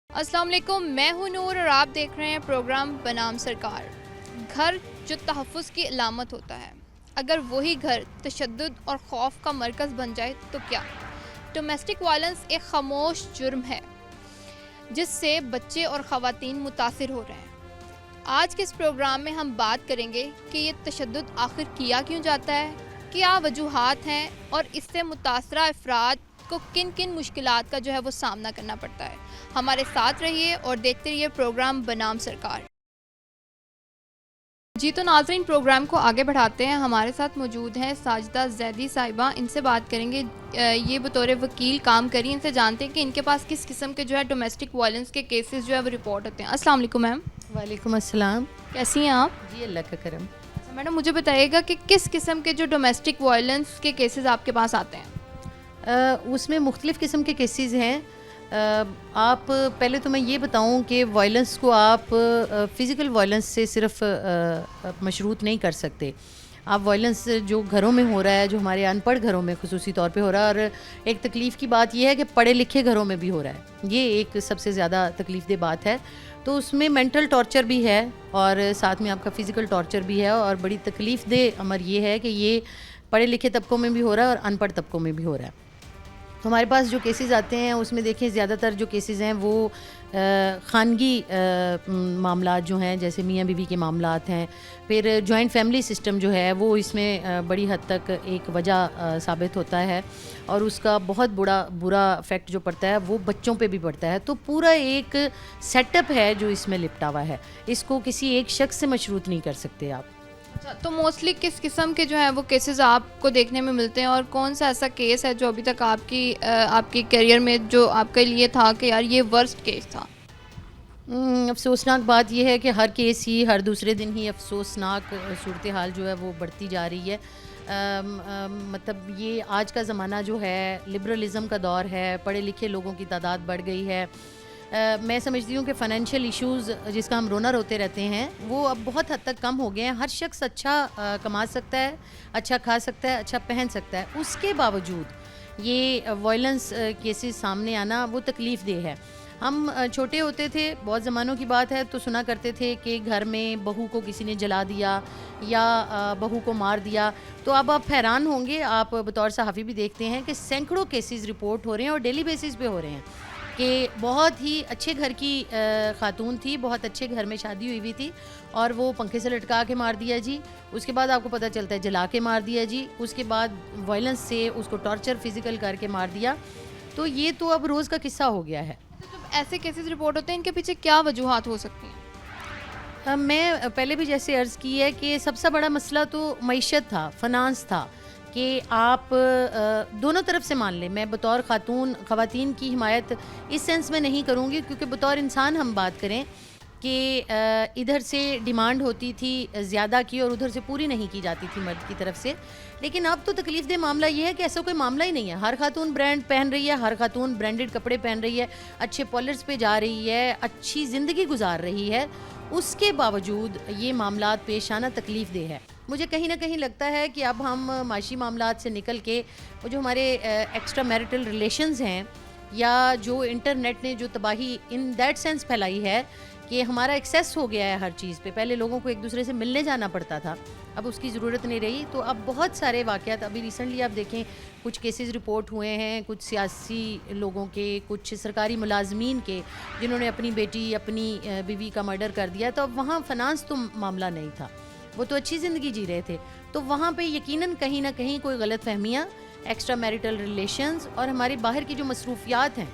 السلام علیکم، میں ہوں نور اور آپ دیکھ رہے ہیں پروگرام بنام سرکار۔ گھر جو تحفظ کی علامت ہوتا ہے، اگر وہی گھر تشدد اور خوف کا مرکز بن جائے تو کیا؟ ڈومیسٹک وائلنس ایک خاموش جرم ہے جس سے بچے اور خواتین متاثر ہو رہے ہیں۔ آج کے اس پروگرام میں ہم بات کریں گے کہ یہ تشدد آخر کیا کیوں جاتا ہے، کیا وجوہات ہیں اور اس سے متاثرہ افراد کو کن کن مشکلات کا وہ سامنا کرنا پڑتا ہے۔ ہمارے ساتھ رہیے اور دیکھتے رہیے پروگرام بنام سرکار۔ جی تو ناظرین، پروگرام کو آگے بڑھاتے ہیں۔ ہمارے ساتھ موجود ہیں ساجدہ زیدی صاحبہ، ان سے بات کریں گے۔ یہ بطور وکیل کام کری، ان سے جانتے ہیں کہ ان کے پاس کس قسم کے ڈومیسٹک وائلنس کے کیسز وہ رپورٹ ہوتے ہیں۔ السلام علیکم میم۔ وعلیکم السلام۔ کیسی ہیں آپ؟ جی اللہ کا کرم۔ میڈم مجھے بتائیے گا کہ کس قسم کے ڈومیسٹک وائلنس کے کیسز آپ کے پاس آتے ہیں؟ اس میں مختلف قسم کے کیسز ہیں۔ آپ پہلے تو میں یہ بتاؤں کہ وائلنس کو آپ فزیکل وائلنس سے صرف مشروط نہیں کر سکتے۔ آپ وائلنس جو گھروں میں ہو رہا ہے، جو ہمارے ان پڑھ گھروں میں خصوصی طور پہ ہو رہا ہے، اور ایک تکلیف کی بات یہ ہے کہ پڑھے لکھے گھروں میں بھی ہو رہا ہے، یہ ایک سب سے زیادہ تکلیف دہ بات ہے۔ تو اس میں مینٹل ٹارچر بھی ہے اور ساتھ میں آپ کا فزیکل ٹارچر بھی ہے، اور بڑی تکلیف دہ امر یہ ہے کہ یہ پڑھے لکھے طبقوں میں بھی ہو رہا ہے اور ان پڑھ طبقوں میں بھی ہو رہا ہے۔ ہمارے پاس جو کیسز آتے ہیں اس میں دیکھیں زیادہ تر جو کیسز ہیں وہ خانگی معاملات جو ہیں، جیسے میاں بیوی کے معاملات ہیں، پھر جوائنٹ فیملی سسٹم جو ہے وہ اس میں بڑی حد تک ایک وجہ ثابت ہوتا ہے، اور اس کا بہت برا افیکٹ جو پڑتا ہے وہ بچوں پہ بھی پڑتا ہے۔ تو پورا ایک سیٹ اپ ہے جو اس میں لپٹا ہوا ہے، اس کو کسی ایک شخص سے مشروط نہیں کر سکتے آپ۔ تو موسٹلی کس قسم کے وہ کیسز آپ کو دیکھنے میں ملتے ہیں، اور کون سا ایسا کیس ہے جو ابھی تک آپ کی کیریئر میں جو آپ کے لیے تھا کہ یار یہ ورسٹ کیس تھا؟ افسوسناک بات یہ ہے کہ ہر کیس ہی ہر دوسرے دن ہی افسوسناک صورتحال جو ہے وہ بڑھتی جا رہی ہے۔ مطلب یہ آج کا زمانہ جو ہے لبرلزم کا دور ہے، پڑھے لکھے لوگوں کی تعداد بڑھ گئی ہے۔ میں سمجھتی ہوں کہ فائنینشیل ایشوز جس کا ہم رونا روتے رہتے ہیں وہ اب بہت حد تک کم ہو گئے ہیں۔ ہر شخص اچھا کما سکتا ہے، اچھا کھا سکتا ہے، اچھا پہن سکتا ہے، اس کے باوجود یہ وائلنس کیسز سامنے آنا وہ تکلیف دہ ہے۔ ہم چھوٹے ہوتے تھے، بہت زمانوں کی بات ہے، تو سنا کرتے تھے کہ گھر میں بہو کو کسی نے جلا دیا یا بہو کو مار دیا۔ تو اب آپ حیران ہوں گے، آپ بطور صحافی بھی دیکھتے ہیں کہ سینکڑوں کیسز رپورٹ ہو رہے ہیں اور ڈیلی بیسس پہ ہو رہے ہیں کہ بہت ہی اچھے گھر کی خاتون تھی، بہت اچھے گھر میں شادی ہوئی ہوئی تھی، اور وہ پنکھے سے لٹکا کے مار دیا جی، اس کے بعد آپ کو پتہ چلتا ہے جلا کے مار دیا جی، اس کے بعد وائلنس سے اس کو ٹارچر فزیکل کر کے مار دیا۔ تو یہ تو اب روز کا قصہ ہو گیا ہے۔ جب ایسے کیسز رپورٹ ہوتے ہیں، ان کے پیچھے کیا وجوہات ہو سکتی ہیں؟ میں پہلے بھی جیسے عرض کی ہے کہ سب سے بڑا مسئلہ تو معیشت تھا، فنانس تھا، کہ آپ دونوں طرف سے مان لیں۔ میں بطور خواتین کی حمایت اس سینس میں نہیں کروں گی، کیونکہ بطور انسان ہم بات کریں کہ ادھر سے ڈیمانڈ ہوتی تھی زیادہ کی اور ادھر سے پوری نہیں کی جاتی تھی مرد کی طرف سے۔ لیکن اب تو تکلیف دہ معاملہ یہ ہے کہ ایسا کوئی معاملہ ہی نہیں ہے۔ ہر خاتون برانڈ پہن رہی ہے، ہر خاتون برانڈڈ کپڑے پہن رہی ہے، اچھے پارلرز پہ جا رہی ہے، اچھی زندگی گزار رہی ہے، اس کے باوجود یہ معاملات پیش آنا تکلیف دہ ہے۔ مجھے کہیں نہ کہیں لگتا ہے کہ اب ہم معاشی معاملات سے نکل کے وہ جو ہمارے ایکسٹرا میرٹل ریلیشنز ہیں، یا جو انٹرنیٹ نے جو تباہی ان دیٹ سینس پھیلائی ہے کہ ہمارا ایکسیس ہو گیا ہے ہر چیز پہ۔ پہلے لوگوں کو ایک دوسرے سے ملنے جانا پڑتا تھا، اب اس کی ضرورت نہیں رہی۔ تو اب بہت سارے واقعات ابھی ریسنٹلی آپ دیکھیں، کچھ کیسز رپورٹ ہوئے ہیں، کچھ سیاسی لوگوں کے، کچھ سرکاری ملازمین کے، جنہوں نے اپنی بیٹی اپنی بیوی کا مرڈر کر دیا۔ تو اب وہاں فنانس تو معاملہ نہیں تھا، وہ تو اچھی زندگی جی رہے تھے، تو وہاں پہ یقیناً کہیں نہ کہیں کوئی غلط فہمیاں، ایکسٹرا میرٹل ریلیشنز اور ہماری باہر کی جو مصروفیات ہیں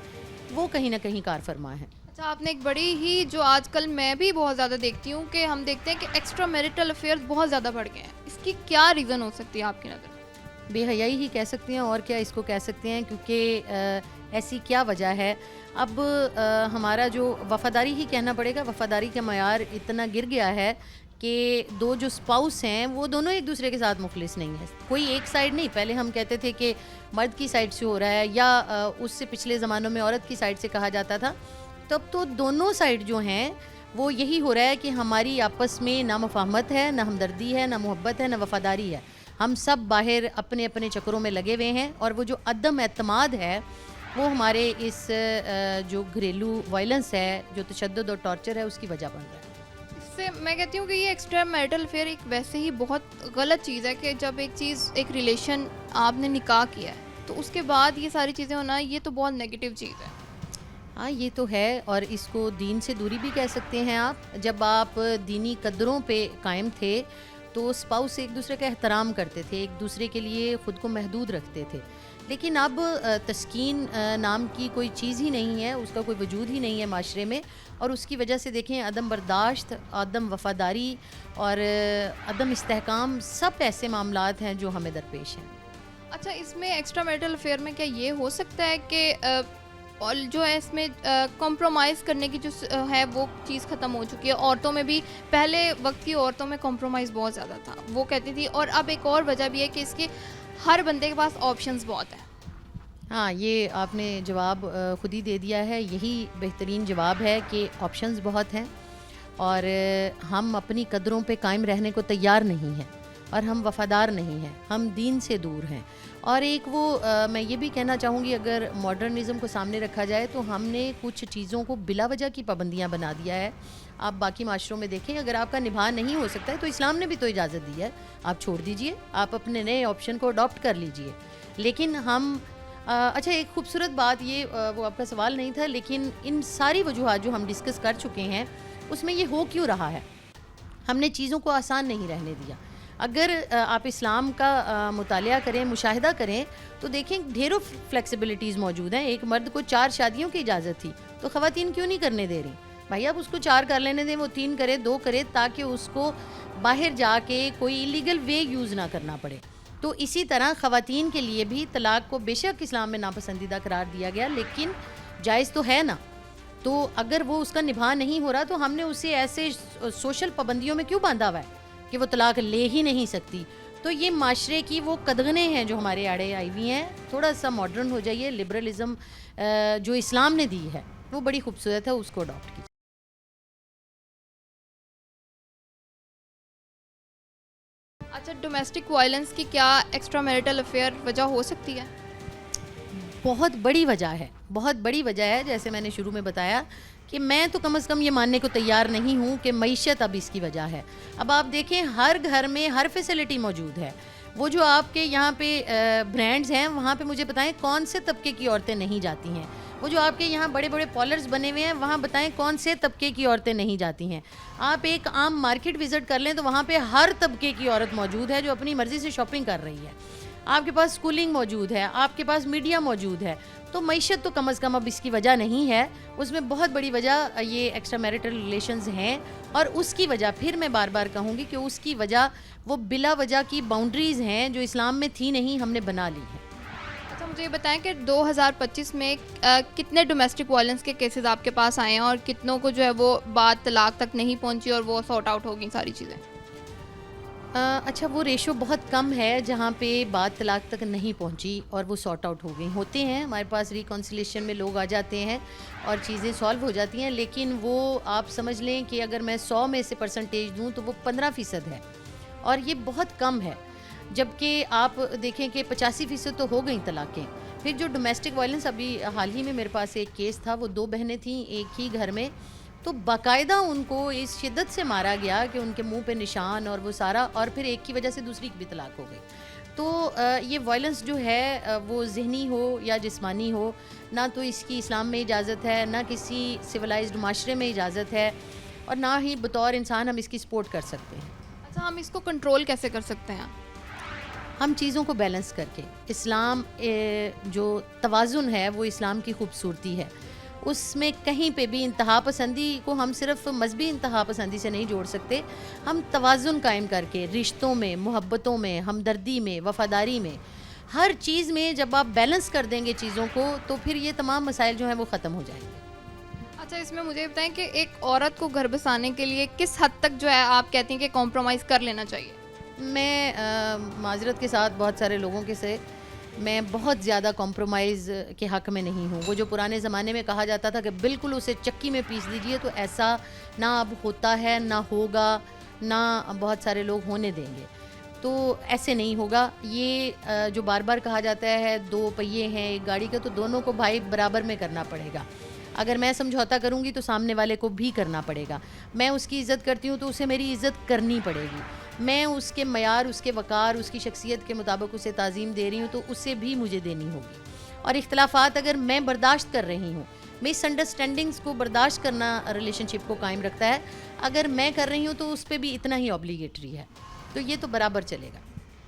وہ کہیں نہ کہیں کار فرما ہیں۔ اچھا، آپ نے ایک بڑی ہی جو آج کل میں بھی بہت زیادہ دیکھتی ہوں کہ ہم دیکھتے ہیں کہ ایکسٹرا میرٹل افیئرز بہت زیادہ بڑھ گئے ہیں، اس کی کیا ریزن ہو سکتی ہے آپ کی نظر میں؟ بے حیائی ہی کہہ سکتے ہیں، اور کیا اس کو کہہ سکتے ہیں، کیونکہ ایسی کیا وجہ ہے۔ اب ہمارا جو وفاداری ہی کہنا پڑے گا، وفاداری کا معیار اتنا گر گیا ہے کہ دو جو اسپاؤس ہیں وہ دونوں ایک دوسرے کے ساتھ مخلص نہیں ہیں، کوئی ایک سائڈ نہیں۔ پہلے ہم کہتے تھے کہ مرد کی سائڈ سے ہو رہا ہے، یا اس سے پچھلے زمانوں میں عورت کی سائڈ سے کہا جاتا تھا۔ تب تو دونوں سائڈ جو ہیں وہ یہی ہو رہا ہے کہ ہماری آپس میں نہ مفاہمت ہے، نہ ہمدردی ہے، نہ محبت ہے، نہ وفاداری ہے۔ ہم سب باہر اپنے اپنے چکروں میں لگے ہوئے ہیں، اور وہ جو عدم اعتماد ہے وہ ہمارے اس جو گھریلو وائلنس ہے، جو تشدد اور ٹارچر ہے، اس کی وجہ بن رہا ہے۔ اس سے میں کہتی ہوں کہ یہ ایکسٹرا میرٹل افیئر ایک ویسے ہی بہت غلط چیز ہے کہ جب ایک ریلیشن آپ نے نکاح کیا ہے تو اس کے بعد یہ ساری چیزیں ہونا، یہ تو بہت نیگیٹو چیز ہے۔ ہاں یہ تو ہے، اور اس کو دین سے دوری بھی کہہ سکتے ہیں آپ۔ جب آپ دینی قدروں پہ قائم تھے تو اسپاؤس ایک دوسرے کا احترام کرتے تھے، ایک دوسرے کے لیے خود کو محدود رکھتے تھے، لیکن اب تسکین نام کی کوئی چیز ہی نہیں ہے، اس کا کوئی وجود ہی نہیں ہے معاشرے میں، اور اس کی وجہ سے دیکھیں عدم برداشت، عدم وفاداری اور عدم استحکام، سب ایسے معاملات ہیں جو ہمیں درپیش ہیں۔ اچھا، اس میں ایکسٹرا میرٹل افیئر میں کیا یہ ہو سکتا ہے کہ اور جو ہے اس میں کمپرومائز کرنے کی جو ہے وہ چیز ختم ہو چکی ہے؟ عورتوں میں بھی پہلے وقت کی عورتوں میں کمپرومائز بہت زیادہ تھا، وہ کہتی تھی، اور اب ایک اور وجہ بھی ہے کہ اس کے ہر بندے کے پاس آپشنز بہت ہیں۔ ہاں یہ آپ نے جواب خود ہی دے دیا ہے، یہی بہترین جواب ہے کہ آپشنز بہت ہیں، اور ہم اپنی قدروں پہ قائم رہنے کو تیار نہیں ہیں، اور ہم وفادار نہیں ہیں، ہم دین سے دور ہیں۔ اور ایک وہ میں یہ بھی کہنا چاہوں گی، اگر ماڈرنزم کو سامنے رکھا جائے تو ہم نے کچھ چیزوں کو بلا وجہ کی پابندیاں بنا دیا ہے۔ آپ باقی معاشروں میں دیکھیں، اگر آپ کا نبھا نہیں ہو سکتا ہے تو اسلام نے بھی تو اجازت دی ہے، آپ چھوڑ دیجئے، آپ اپنے نئے آپشن کو اڈاپٹ کر لیجئے۔ لیکن ہم اچھا، ایک خوبصورت بات، یہ وہ آپ کا سوال نہیں تھا، لیکن ان ساری وجوہات جو ہم ڈسکس کر چکے ہیں اس میں یہ ہو کیوں رہا ہے؟ ہم نے چیزوں کو آسان نہیں رہنے دیا۔ اگر آپ اسلام کا مطالعہ کریں، مشاہدہ کریں، تو دیکھیں ڈھیروں فلیکسیبلٹیز موجود ہیں۔ ایک مرد کو 4 شادیوں کی اجازت تھی، تو خواتین کیوں نہیں کرنے دے رہی؟ بھائی آپ اس کو 4 کر لینے دیں، وہ 3 کرے، 2 کرے، تاکہ اس کو باہر جا کے کوئی ایلیگل وے یوز نہ کرنا پڑے۔ تو اسی طرح خواتین کے لیے بھی طلاق کو بے شک اسلام میں ناپسندیدہ قرار دیا گیا، لیکن جائز تو ہے نا۔ تو اگر وہ اس کا نبھا نہیں ہو رہا تو ہم نے اسے ایسے سوشل پابندیوں میں کیوں باندھا ہوا ہے کہ وہ طلاق لے ہی نہیں سکتی؟ تو یہ معاشرے کی وہ قدغنیں ہیں جو ہمارے آڑے آئی ہوئی ہیں۔ تھوڑا سا ماڈرن ہو جائیے، لبرلزم جو اسلام نے دی ہے وہ بڑی خوبصورت ہے، اس کو اڈاپٹ کیجیے۔ اچھا، ڈومیسٹک وائلنس کی کیا ایکسٹرا میرٹل افیئر وجہ ہو سکتی ہے؟ بہت بڑی وجہ ہے، بہت بڑی وجہ ہے۔ جیسے میں نے شروع میں بتایا کہ میں تو کم از کم یہ ماننے کو تیار نہیں ہوں کہ معیشت اب اس کی وجہ ہے۔ اب آپ دیکھیں ہر گھر میں ہر فیسلٹی موجود ہے۔ وہ جو آپ کے یہاں پہ برانڈز ہیں، وہاں پہ مجھے بتائیں کون سے طبقے کی عورتیں نہیں جاتی ہیں؟ وہ جو آپ کے یہاں بڑے بڑے پارلرز بنے ہوئے ہیں، وہاں بتائیں کون سے طبقے کی عورتیں نہیں جاتی ہیں؟ آپ ایک عام مارکیٹ وزٹ کر لیں تو وہاں پہ ہر طبقے کی عورت موجود ہے جو اپنی مرضی سے شاپنگ کر رہی ہے۔ آپ کے پاس اسکولنگ موجود ہے، آپ کے پاس میڈیا موجود ہے۔ تو معیشت تو کم از کم اب اس کی وجہ نہیں ہے، اس میں بہت بڑی وجہ یہ ایکسٹرا میرٹل ریلیشنز ہیں، اور اس کی وجہ پھر میں بار بار کہوں گی کہ اس کی وجہ وہ بلا وجہ کی باؤنڈریز ہیں جو اسلام میں تھی نہیں، ہم نے بنا لی ہیں۔ اچھا، مجھے یہ بتائیں کہ 2025 میں کتنے ڈومیسٹک وائلنس کے کیسز آپ کے پاس آئے ہیں، اور کتنوں کو جو ہے وہ بات طلاق تک نہیں پہنچی اور وہ سارٹ آؤٹ ہو گئی ساری چیزیں؟ اچھا، وہ ریشو بہت کم ہے جہاں پہ بات طلاق تک نہیں پہنچی اور وہ سارٹ آؤٹ ہو گئی۔ ہوتے ہیں ہمارے پاس ریکانسیلیشن میں لوگ آ جاتے ہیں اور چیزیں سالو ہو جاتی ہیں، لیکن وہ آپ سمجھ لیں کہ اگر میں 100 میں سے پرسنٹیج دوں تو وہ 15% ہے، اور یہ بہت کم ہے۔ جبکہ آپ دیکھیں کہ 85% تو ہو گئیں طلاقیں۔ پھر جو ڈومیسٹک وائلنس، ابھی حال ہی میں میرے پاس ایک کیس تھا، وہ 2 بہنیں تھیں ایک ہی گھر میں، تو باقاعدہ ان کو اس شدت سے مارا گیا کہ ان کے منہ پہ نشان اور وہ سارا، اور پھر ایک کی وجہ سے دوسری کی بھی طلاق ہو گئی۔ تو یہ وائلنس جو ہے وہ ذہنی ہو یا جسمانی ہو، نہ تو اس کی اسلام میں اجازت ہے، نہ کسی سویلائزڈ معاشرے میں اجازت ہے، اور نہ ہی بطور انسان ہم اس کی سپورٹ کر سکتے ہیں۔ اچھا، ہم اس کو کنٹرول کیسے کر سکتے ہیں؟ ہم چیزوں کو بیلنس کر کے، اسلام جو توازن ہے وہ اسلام کی خوبصورتی ہے، اس میں کہیں پہ بھی انتہا پسندی کو ہم صرف مذہبی انتہا پسندی سے نہیں جوڑ سکتے۔ ہم توازن قائم کر کے رشتوں میں، محبتوں میں، ہمدردی میں، وفاداری میں، ہر چیز میں جب آپ بیلنس کر دیں گے چیزوں کو، تو پھر یہ تمام مسائل جو ہیں وہ ختم ہو جائیں گے۔ اچھا، اس میں مجھے بتائیں کہ ایک عورت کو گھر بسانے کے لیے کس حد تک جو ہے آپ کہتی ہیں کہ کمپرومائز کر لینا چاہیے؟ میں معذرت کے ساتھ بہت سارے لوگوں کے سے میں بہت زیادہ کمپرومائز کے حق میں نہیں ہوں۔ وہ جو پرانے زمانے میں کہا جاتا تھا کہ بالکل اسے چکی میں پیس دیجئے، تو ایسا نہ اب ہوتا ہے، نہ ہوگا، نہ بہت سارے لوگ ہونے دیں گے۔ تو ایسے نہیں ہوگا. یہ جو بار بار کہا جاتا ہے 2 پہیے ہیں ایک گاڑی کا, تو دونوں کو بھائی برابر میں کرنا پڑے گا. اگر میں سمجھوتا کروں گی تو سامنے والے کو بھی کرنا پڑے گا. میں اس کی عزت کرتی ہوں تو اسے میری عزت کرنی پڑے گی. میں اس کے معیار, اس کے وقار, اس کی شخصیت کے مطابق اسے تعظیم دے رہی ہوں تو اسے بھی مجھے دینی ہوگی. اور اختلافات اگر میں برداشت کر رہی ہوں, مس انڈرسٹینڈنگس کو برداشت کرنا ریلیشن شپ کو قائم رکھتا ہے, اگر میں کر رہی ہوں تو اس پہ بھی اتنا ہی اوبلیگیٹری ہے. تو یہ تو برابر چلے گا.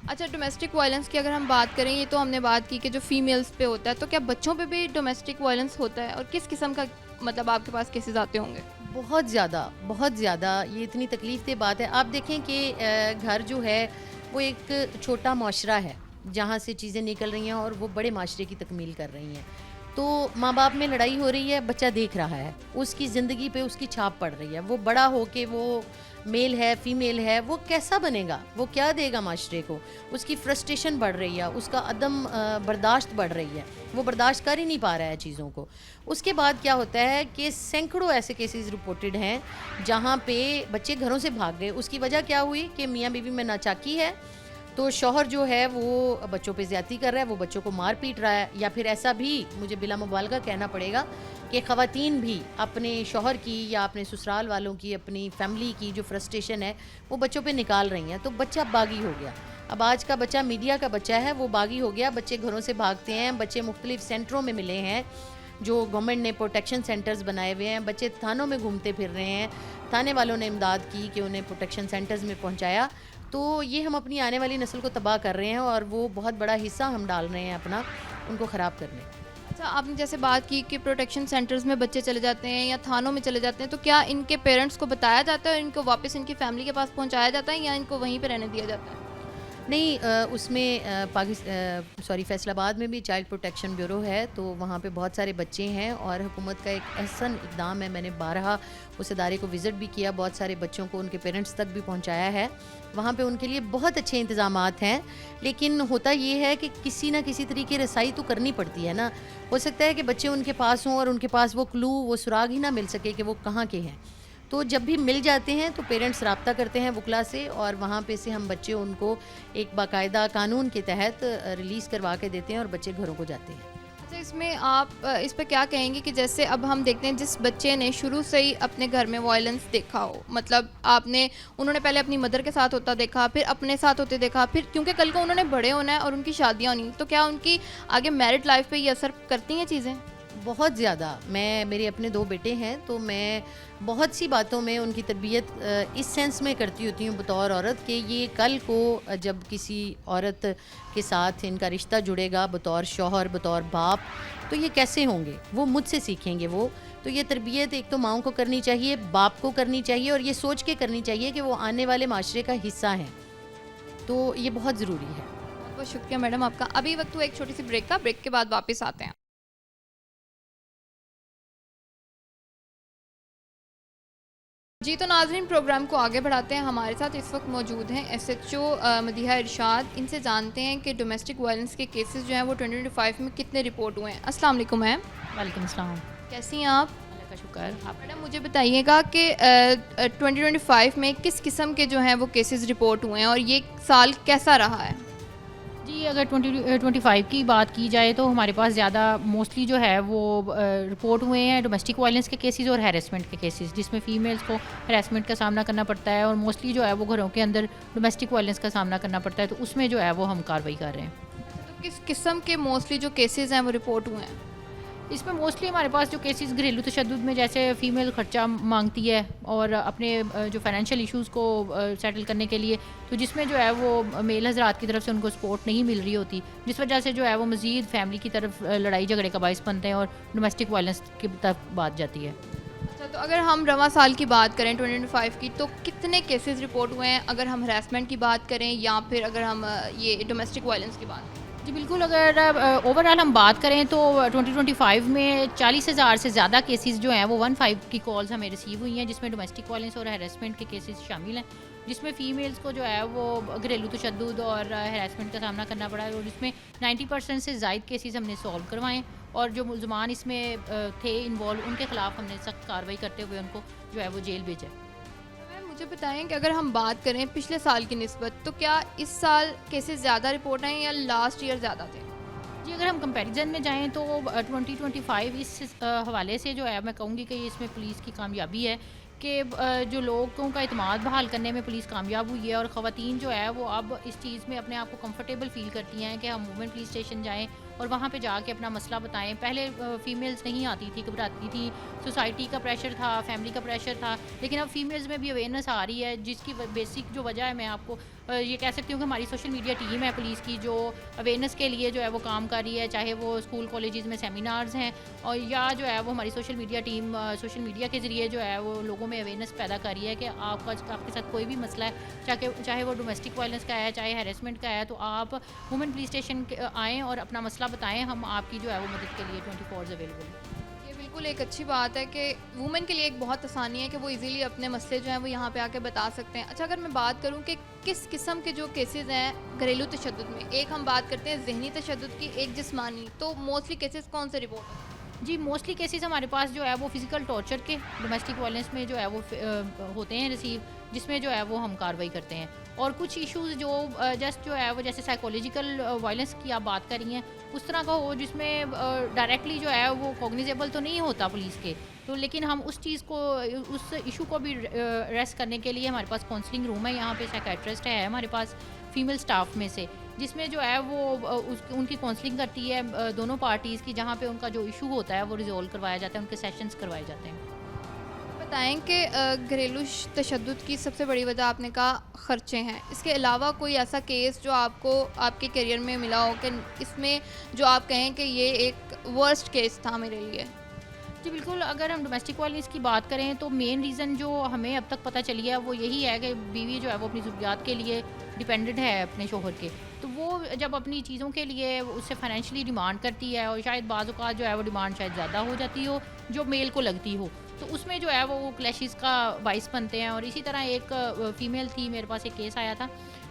اچھا, ڈومیسٹک وائلنس کی اگر ہم بات کریں, یہ تو ہم نے بات کی کہ جو فیمیلز پہ ہوتا ہے, تو کیا بچوں پہ بھی ڈومیسٹک وائلنس ہوتا ہے, اور کس قسم کا مطلب آپ کے پاس کیسز آتے ہوں گے؟ بہت زیادہ, بہت زیادہ. یہ اتنی تکلیف دہ بات ہے. آپ دیکھیں کہ گھر جو ہے وہ ایک چھوٹا معاشرہ ہے جہاں سے چیزیں نکل رہی ہیں اور وہ بڑے معاشرے کی تکمیل کر رہی ہیں. تو ماں باپ میں لڑائی ہو رہی ہے, بچہ دیکھ رہا ہے, اس کی زندگی پہ اس کی چھاپ پڑ رہی ہے. وہ بڑا ہو کے وہ میل ہے فیمیل ہے, وہ کیسا بنے گا, وہ کیا دے گا معاشرے کو. اس کی فرسٹریشن بڑھ رہی ہے, اس کا عدم برداشت بڑھ رہی ہے, وہ برداشت کر ہی نہیں پا رہا ہے چیزوں کو. اس کے بعد کیا ہوتا ہے کہ سینکڑوں ایسے کیسز رپورٹڈ ہیں جہاں پہ بچے گھروں سے بھاگ گئے. اس کی وجہ کیا ہوئی کہ میاں بیوی میں ناچاکی ہے, تو شوہر جو ہے وہ بچوں پہ زیادتی کر رہا ہے, وہ بچوں کو مار پیٹ رہا ہے. یا پھر ایسا بھی مجھے بلا مبالغہ کہنا پڑے گا کہ خواتین بھی اپنے شوہر کی یا اپنے سسرال والوں کی, اپنی فیملی کی جو فرسٹریشن ہے وہ بچوں پہ نکال رہی ہیں. تو بچہ باغی ہو گیا. اب آج کا بچہ میڈیا کا بچہ ہے, وہ باغی ہو گیا. بچے گھروں سے بھاگتے ہیں, بچے مختلف سینٹروں میں ملے ہیں جو گورنمنٹ نے پروٹیکشن سینٹرز بنائے ہوئے ہیں. بچے تھانوں میں گھومتے پھر رہے ہیں, تھانے والوں نے امداد کی کہ انہیں پروٹیکشن سینٹرز میں پہنچایا. تو یہ ہم اپنی آنے والی نسل کو تباہ کر رہے ہیں, اور وہ بہت بڑا حصہ ہم ڈال رہے ہیں اپنا ان کو خراب کرنے. اچھا, آپ نے جیسے بات کی کہ پروٹیکشن سینٹرز میں بچے چلے جاتے ہیں یا تھانوں میں چلے جاتے ہیں, تو کیا ان کے پیرنٹس کو بتایا جاتا ہے اور ان کو واپس ان کی فیملی کے پاس پہنچایا جاتا ہے, یا ان کو وہیں پہ رہنے دیا جاتا ہے؟ نہیں, اس میں فیصل آباد میں بھی چائلڈ پروٹیکشن بیورو ہے, تو وہاں پہ بہت سارے بچے ہیں, اور حکومت کا ایک احسن اقدام ہے. میں نے بارہا اس ادارے کو وزٹ بھی کیا, بہت سارے بچوں کو ان کے پیرنٹس تک بھی پہنچایا ہے. وہاں پہ ان کے لیے بہت اچھے انتظامات ہیں, لیکن ہوتا یہ ہے کہ کسی نہ کسی طریقے رسائی تو کرنی پڑتی ہے نا. ہو سکتا ہے کہ بچے ان کے پاس ہوں اور ان کے پاس وہ کلو, وہ سراغ ہی نہ مل سکے کہ وہ کہاں کے ہیں. تو جب بھی مل جاتے ہیں تو پیرنٹس رابطہ کرتے ہیں وکلا سے, اور وہاں پہ سے ہم بچے ان کو ایک باقاعدہ قانون کے تحت ریلیز کروا کے دیتے ہیں, اور بچے گھروں کو جاتے ہیں. اچھا, اس میں آپ اس پہ کیا کہیں گے کہ جیسے اب ہم دیکھتے ہیں جس بچے نے شروع سے ہی اپنے گھر میں وائلنس دیکھا ہو, مطلب انہوں نے پہلے اپنی مدر کے ساتھ ہوتا دیکھا, پھر اپنے ساتھ ہوتے دیکھا, پھر کیونکہ کل کو انہوں نے بڑے ہونا ہے اور ان کی شادیاں ہونی, تو کیا ان کی آگے میرڈ لائف پہ یہ اثر کرتی ہیں چیزیں؟ بہت زیادہ. میرے اپنے 2 بیٹے ہیں, تو میں بہت سی باتوں میں ان کی تربیت اس سینس میں کرتی ہوتی ہوں بطور عورت, کہ یہ کل کو جب کسی عورت کے ساتھ ان کا رشتہ جڑے گا بطور شوہر, بطور باپ, تو یہ کیسے ہوں گے, وہ مجھ سے سیکھیں گے. وہ تو یہ تربیت ایک تو ماؤں کو کرنی چاہیے, باپ کو کرنی چاہیے, اور یہ سوچ کے کرنی چاہیے کہ وہ آنے والے معاشرے کا حصہ ہیں. تو یہ بہت ضروری ہے. بہت بہت شکریہ میڈم آپ کا. ابھی وقت ہوا ایک چھوٹی سی بریک کا, بریک کے بعد واپس آتے ہیں. جی تو ناظرین, پروگرام کو آگے بڑھاتے ہیں. ہمارے ساتھ اس وقت موجود ہیں ایس ایچ او مدیحہ ارشاد. ان سے جانتے ہیں کہ ڈومیسٹک وائلنس کے کیسز جو ہیں وہ 2025 میں کتنے رپورٹ ہوئے ہیں. السلام علیکم میم. وعلیکم السلام. کیسی ہیں آپ؟ اللہ کا شکر. آپ میڈم مجھے بتائیے گا کہ 2025 میں کس قسم کے جو ہیں وہ کیسز رپورٹ ہوئے ہیں, اور یہ سال کیسا رہا ہے؟ جی, اگر 2025 کی بات کی جائے تو ہمارے پاس زیادہ موسٹلی جو ہے وہ رپورٹ ہوئے ہیں ڈومیسٹک وائلنس کے کیسز اور ہیراسمنٹ کے کیسز, جس میں فیمیلز کو ہیراسمنٹ کا سامنا کرنا پڑتا ہے, اور موسٹلی جو ہے وہ گھروں کے اندر ڈومیسٹک وائلنس کا سامنا کرنا پڑتا ہے. تو اس میں جو ہے وہ ہم کارروائی کر رہے ہیں. تو کس قسم کے موسٹلی جو کیسز ہیں وہ رپورٹ ہوئے ہیں؟ اس میں موسٹلی ہمارے پاس جو کیسز گھریلو تشدد میں, جیسے فیمیل خرچہ مانگتی ہے اور اپنے جو فائنینشیل ایشوز کو سیٹل کرنے کے لیے, تو جس میں جو ہے وہ میل حضرات کی طرف سے ان کو سپورٹ نہیں مل رہی ہوتی, جس وجہ سے جو ہے وہ مزید فیملی کی طرف لڑائی جھگڑے کا باعث بنتے ہیں اور ڈومیسٹک وائلنس کی طرف بات جاتی ہے. اچھا, تو اگر ہم رواں سال کی بات کریں 2025 کی, تو کتنے کیسز رپورٹ ہوئے ہیں اگر ہم ہراسمنٹ کی بات کریں یا پھر اگر ہم یہ ڈومیسٹک وائلنس کی بات کریں؟ جی بالکل, اگر اوور آل ہم بات کریں تو 2025 میں 40,000 سے زیادہ کیسز جو ہیں وہ 15 کی کالز ہمیں ریسیو ہوئی ہیں, جس میں ڈومیسٹک وائلنس اور ہیراسمنٹ کے کیسز شامل ہیں, جس میں فیمیلز کو جو ہے وہ گھریلو تشدد اور ہیراسمنٹ کا سامنا کرنا پڑا ہے, اور جس میں 90% سے زائد کیسز ہم نے سولو کروائے, اور جو ملزمان اس میں تھے انوالو ان کے خلاف ہم نے سخت کارروائی کرتے ہوئے ان کو جو ہے وہ جیل بھیجا. مجھے بتائیں کہ اگر ہم بات کریں پچھلے سال کی نسبت تو کیا اس سال کیسز زیادہ رپورٹ ہیں یا لاسٹ ایئر زیادہ تھے؟ جی اگر ہم کمپیریزن میں جائیں تو 2025 اس حوالے سے جو ہے میں کہوں گی کہ اس میں پولیس کی کامیابی ہے کہ جو لوگوں کا اعتماد بحال کرنے میں پولیس کامیاب ہوئی ہے، اور خواتین جو ہے وہ اب اس چیز میں اپنے آپ کو کمفرٹیبل فیل کرتی ہیں کہ ہم وومن پولیس اسٹیشن جائیں اور وہاں پہ جا کے اپنا مسئلہ بتائیں. پہلے فیمیلز نہیں آتی تھی، گھبراتی تھی، سوسائٹی کا پریشر تھا، فیملی کا پریشر تھا، لیکن اب فیمیلز میں بھی اویئرنیس آ رہی ہے، جس کی بیسک جو وجہ ہے میں آپ کو یہ کہہ سکتی ہوں کہ ہماری سوشل میڈیا ٹیم ہے پولیس کی جو اویئرنیس کے لیے جو ہے وہ کام کر رہی ہے، چاہے وہ اسکول کالجز میں سیمینارز ہیں اور یا جو ہے وہ ہماری social media team social media کے ذریعے جو ہے وہ لوگوں میں اویئرنیس پیدا کر رہی ہے کہ آپ کے ساتھ کوئی بھی مسئلہ ہے، چاہے وہ ڈومیسٹک وائلنس کا ہے، چاہے ہیراسمنٹ کا ہے، تو آپ وومن پولیس اسٹیشن آئیں اور اپنا مسئلہ بتائیں، ہم آپ کی جو ہے وہ مدد کے لیے 24 hours اویلیبل ہیں. یہ بالکل ایک اچھی بات ہے کہ وومن کے لیے ایک بہت آسانی ہے کہ وہ ایزیلی اپنے مسئلے جو ہیں وہ یہاں پہ آ کے بتا سکتے ہیں. اچھا اگر میں بات کروں کہ کس قسم کے جو کیسز ہیں گھریلو تشدد میں، ایک ہم بات کرتے ہیں ذہنی تشدد کی، ایک جسمانی، تو موسٹلی کیسز کون سے رپورٹ ہیں؟ جی موسٹلی کیسز ہمارے پاس جو ہے وہ فزیکل ٹارچر کے، ڈومیسٹک وائلنس میں جو ہے وہ ہوتے ہیں ریسیو، جس میں جو ہے وہ ہم کارروائی کرتے ہیں. اور کچھ ایشوز جو جسٹ جو ہے وہ جیسے سائیکولوجیکل وائلنس کی آپ بات کر رہی ہیں اس طرح کا ہو جس میں ڈائریکٹلی جو ہے وہ کوگنیزیبل تو نہیں ہوتا پولیس کے، تو لیکن ہم اس چیز کو اس ایشو کو بھی ایڈریس کرنے کے لیے ہمارے پاس کاؤنسلنگ روم ہے، یہاں پہ سائیکیٹرسٹ ہے ہمارے پاس فیمیل سٹاف میں سے، جس میں جو ہے وہ ان کی کاؤنسلنگ کرتی ہے دونوں پارٹیز کی، جہاں پہ ان کا جو ایشو ہوتا ہے وہ ریزولو کروایا جاتا ہے، ان کے سیشنز کروائے جاتے ہیں. بتائیں کہ گھریلو تشدد کی سب سے بڑی وجہ آپ نے کہا خرچے ہیں، اس کے علاوہ کوئی ایسا کیس جو آپ کو آپ کے کیریئر میں ملا ہو کہ اس میں جو آپ کہیں کہ یہ ایک ورسٹ کیس تھا میرے لیے؟ جی بالکل، اگر ہم ڈومیسٹک وائلنس کی بات کریں تو مین ریزن جو ہمیں اب تک پتہ چلی ہے وہ یہی ہے کہ بیوی جو ہے وہ اپنی ضروریات کے لیے ڈیپینڈنٹ ہے اپنے شوہر کے، تو وہ جب اپنی چیزوں کے لیے اس سے فائنینشلی ڈیمانڈ کرتی ہے، اور شاید بعض اوقات جو ہے وہ ڈیمانڈ شاید زیادہ ہو جاتی ہو جو میل کو لگتی ہو، تو اس میں جو ہے وہ کلیشز کا باعث بنتے ہیں. اور اسی طرح ایک فیمیل تھی، میرے پاس ایک کیس آیا تھا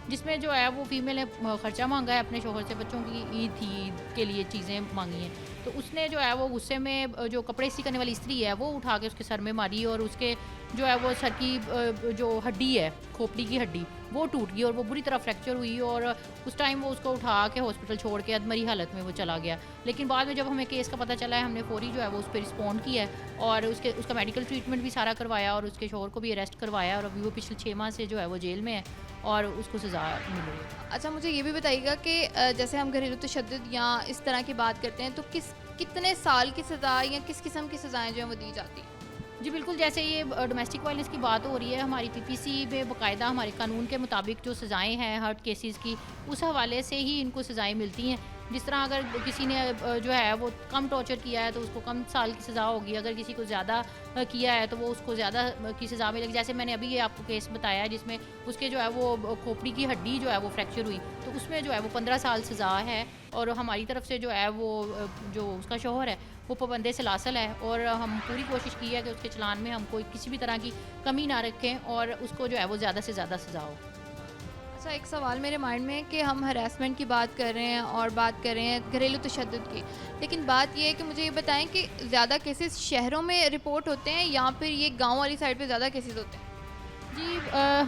جس میں جو ہے وہ فیمیل نے خرچہ مانگا ہے اپنے شوہر سے، بچوں کی عید تھی، عید کے لیے چیزیں مانگی ہیں، تو اس نے جو ہے وہ غصے میں جو کپڑے سی کرنے والی استری ہے وہ اٹھا کے اس کے سر میں ماری، اور اس کے جو ہے وہ سر کی جو ہڈی ہے، کھوپڑی کی ہڈی، وہ ٹوٹ گئی اور وہ بری طرح فریکچر ہوئی، اور اس ٹائم وہ اس کو اٹھا کے ہاسپٹل چھوڑ کے ادمری حالت میں وہ چلا گیا. لیکن بعد میں جب ہمیں کیس کا پتہ چلا ہے، ہم نے فوری جو ہے وہ اس پہ رسپونڈ کیا ہے اور اس کا میڈیکل ٹریٹمنٹ بھی سارا کروایا، اور اس کے شوہر کو بھی اریسٹ کروایا، اور ابھی وہ پچھلے 6 ماہ سے جو ہے وہ جیل میں ہے اور اس کو سزا مل رہی ہے. اچھا مجھے یہ بھی بتائیے گا کہ جیسے ہم گھریلو تشدد یا اس طرح کی بات کرتے ہیں تو کتنے سال کی سزا یا کس قسم کی سزائیں جو ہیں وہ دی جاتی ہیں؟ جی بالکل، جیسے یہ ڈومیسٹک وائلنس کی بات ہو رہی ہے، ہماری پی پی سی میں باقاعدہ ہمارے قانون کے مطابق جو سزائیں ہیں ہرٹ کیسز کی، اس حوالے سے ہی ان کو سزائیں ملتی ہیں. جس طرح اگر کسی نے جو ہے وہ کم ٹارچر کیا ہے تو اس کو کم سال کی سزا ہوگی، اگر کسی کو زیادہ کیا ہے تو وہ اس کو زیادہ کی سزا ملے گی. جیسے میں نے ابھی یہ آپ کو کیس بتایا ہے جس میں اس کے جو ہے وہ کھوپڑی کی ہڈی جو ہے وہ فریکچر ہوئی، تو اس میں جو ہے وہ 15 سال سزا ہے، اور ہماری طرف سے جو ہے وہ جو اس کا شوہر ہے وہ پابندِ سلاسل ہے، اور ہم پوری کوشش کی ہے کہ اس کے چلان میں ہم کوئی کسی بھی طرح کی کمی نہ رکھیں اور اس کو جو ہے وہ زیادہ سے زیادہ سزا ہو. اچھا ایک سوال میرے مائنڈ میں ہے کہ ہم ہراسمنٹ کی بات کر رہے ہیں اور بات کر رہے ہیں گھریلو تشدد کی، لیکن بات یہ ہے کہ مجھے یہ بتائیں کہ زیادہ کیسز شہروں میں رپورٹ ہوتے ہیں یا پھر یہ گاؤں والی سائڈ پہ زیادہ کیسز ہوتے ہیں؟ جی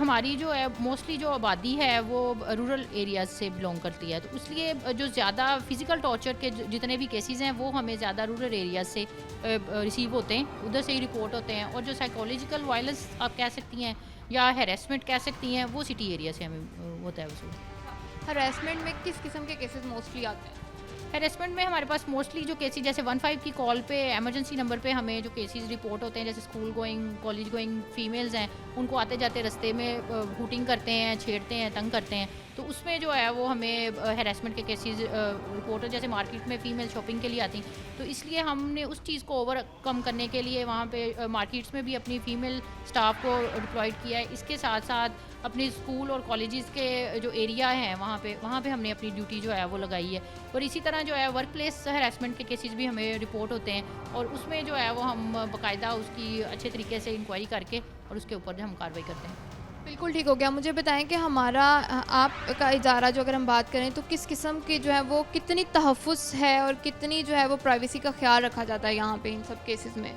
ہماری جو ہے موسٹلی جو آبادی ہے وہ رورل ایریاز سے بلونگ کرتی ہے، تو اس لیے جو زیادہ فزیکل ٹارچر کے جتنے بھی کیسز ہیں وہ ہمیں زیادہ رورل ایریاز سے ریسیو ہوتے ہیں، ادھر سے ہی رپورٹ ہوتے ہیں. اور جو سائیکولوجیکل وائلنس آپ کہہ سکتی ہیں یا ہیراسمنٹ کہہ سکتی ہیں وہ سٹی ایریا سے ہمیں ہوتا ہے. اس ہراسمنٹ میں کس قسم کے کیسز موسٹلی آتے ہیں؟ ہیراسمنٹ میں ہمارے پاس موسٹلی جو کیسز جیسے 15 کی کال پہ ایمرجنسی نمبر پہ ہمیں جو کیسز رپورٹ ہوتے ہیں، جیسے school going college going females ہیں، ان کو آتے جاتے رستے میں ہوٹنگ کرتے ہیں، چھیڑتے ہیں، تنگ کرتے ہیں، تو اس میں جو ہے وہ ہمیں ہیراسمنٹ کے کیسز رپورٹ جیسے مارکیٹ میں فیمیل شاپنگ کے لیے آتی ہیں، تو اس لیے ہم نے اس چیز کو اوور کم کرنے کے لیے وہاں پہ مارکیٹس میں بھی اپنی فیمیل اسٹاف کو ڈپلائڈ کیا ہے. اس کے ساتھ ساتھ اپنے اسکول اور کالجز کے جو ایریا ہیں وہاں پہ ہم نے اپنی ڈیوٹی جو ہے وہ لگائی ہے. اور اسی طرح جو ہے ورک پلیس ہراسمنٹ کے کیسز بھی ہمیں رپورٹ ہوتے ہیں، اور اس میں جو ہے وہ ہم باقاعدہ اس کی اچھے طریقے سے انکوائری کر کے اور اس کے اوپر ہم کارروائی کرتے ہیں. بالکل ٹھیک ہو گیا. مجھے بتائیں کہ ہمارا آپ کا ادارہ جو اگر ہم بات کریں تو کس قسم کی جو ہے وہ کتنی تحفظ ہے اور کتنی جو ہے وہ پرائیویسی کا خیال رکھا جاتا ہے یہاں پہ ان سب کیسز میں؟